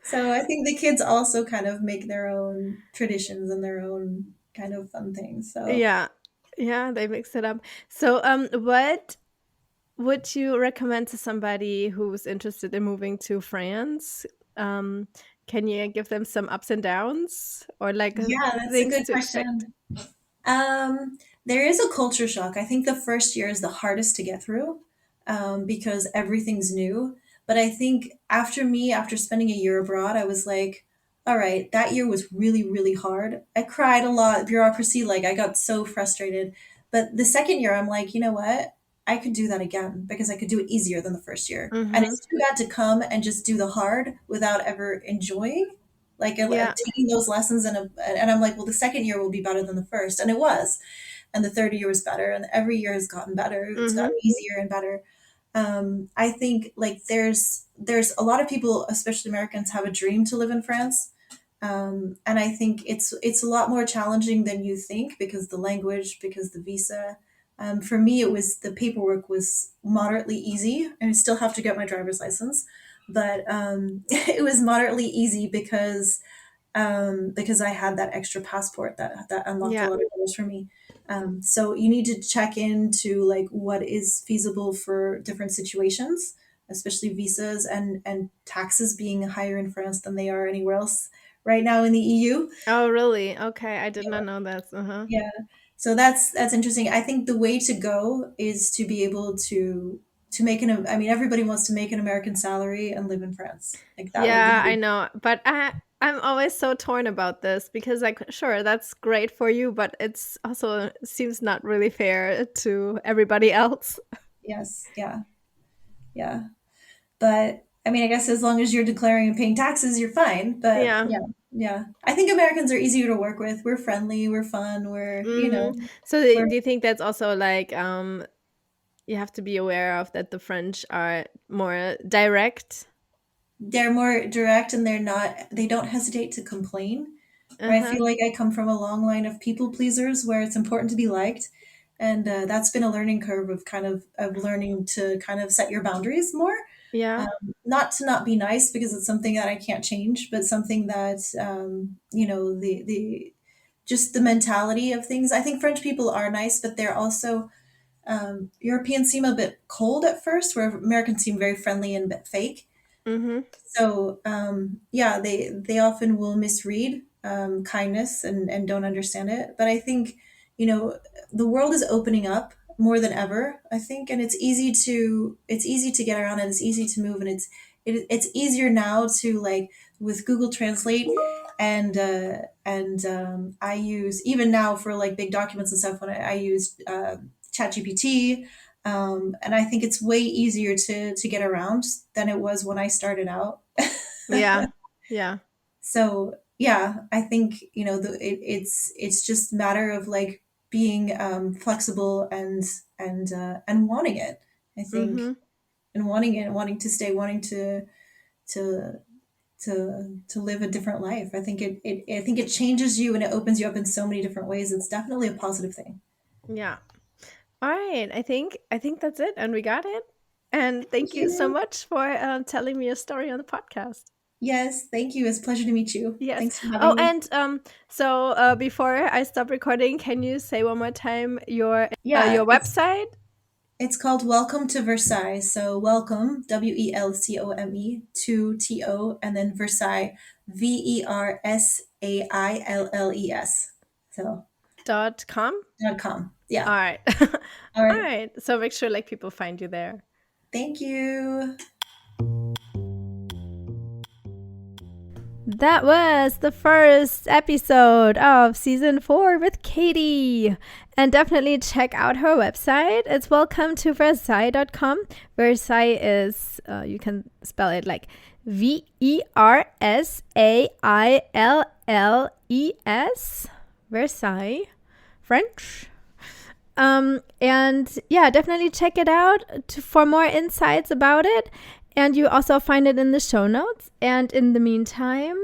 So I think the kids also kind of make their own traditions and their own kind of fun things. So Yeah. Yeah, they mix it up. So, what would you recommend to somebody who's interested in moving to France? Um, can you give them some ups and downs or like yeah, that's a things good to expect? question. There is a culture shock. I think the first year is the hardest to get through because everything's new. But I think after spending a year abroad, I was like, all right, that year was really, really hard. I cried a lot, bureaucracy, like I got so frustrated. But the second year, I'm like, you know what? I could do that again because I could do it easier than the first year. And Mm-hmm. it's too bad to come and just do the hard without ever enjoying like Yeah. taking those lessons and I'm like, well, the second year will be better than the first, and it was, and the third year was better, and every year has gotten better. It's Mm-hmm. gotten easier and better. I think like there's a lot of people, especially Americans, have a dream to live in France. And I think it's a lot more challenging than you think because the language, because the visa. For me, it was the paperwork was moderately easy. I still have to get my driver's license, but it was moderately easy because I had that extra passport that unlocked a Yeah. lot of doors for me. So you need to check into like what is feasible for different situations, especially visas and taxes being higher in France than they are anywhere else right now in the EU. Oh, really? Okay. I did not know that. Uh-huh. Yeah. So that's interesting. I think the way to go is to be able to make an, I mean, everybody wants to make an American salary and live in France. Like that would Yeah, I be, know. But I'm always so torn about this because like sure, that's great for you, but it's also seems not really fair to everybody else. yes, yeah, yeah. But I mean, I guess as long as you're declaring and paying taxes, you're fine. But Yeah. yeah, yeah. I think Americans are easier to work with. We're friendly, we're fun, Hmm. So we're do you think that's also like you have to be aware of that the French are more direct? they're more direct and they don't hesitate to complain. Right? I Uh-huh. feel like I come from a long line of people pleasers where it's important to be liked. And that's been a learning curve of of learning to kind of set your boundaries more. Yeah. Not to not be nice because it's something that I can't change, but something that the just the mentality of things. I think French people are nice, but they're also Europeans seem a bit cold at first, where Americans seem very friendly and a bit fake. Mm-hmm. So yeah, they often will misread kindness and don't understand it. But I think the world is opening up more than ever. I think, and it's easy to get around and it's easy to move and it's easier now to like with Google Translate and I use even now for like big documents and stuff when I use ChatGPT. And I think it's way easier to get around than it was when I started out. Yeah. Yeah. So yeah, I think it's just a matter of like being flexible and wanting it. I think Mm-hmm. and wanting it, wanting to stay, wanting to to live a different life. I think I think it changes you and it opens you up in so many different ways. It's definitely a positive thing. Yeah. All right. I think that's it and we got it. And Thank thank you so you. much for telling me your story on the podcast. Yes, thank you. It's a pleasure to meet you. Yes. Thanks for Oh, having me. and before I stop recording, can you say one more time Yeah, your website? it's called Welcome to Versailles. So welcome, WELCOME, to TO, and then Versailles, VERSAILLES. So .com. .com. All Yeah. right. All All right. right. So make sure like people find you there. Thank you. That was the first episode of season 4 with Katie. And definitely check out her website. It's welcome to Versailles.com. Versailles is, you can spell it like VERSAILLES. Versailles. French. And yeah, definitely check it out for more insights about it. And you also find it in the show notes. And in the meantime,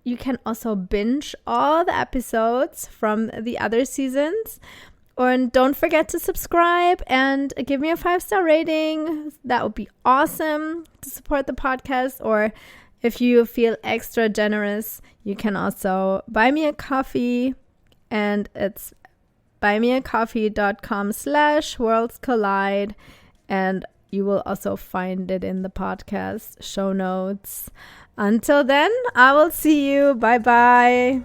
you can also binge all the episodes from the other seasons. And don't forget to subscribe and give me a 5-star rating. That would be awesome to support the podcast. Or if you feel extra generous, you can also buy me a coffee. And it's buymeacoffee.com/worldscollide. And you will also find it in the podcast show notes. Until then, I will see you. Bye bye.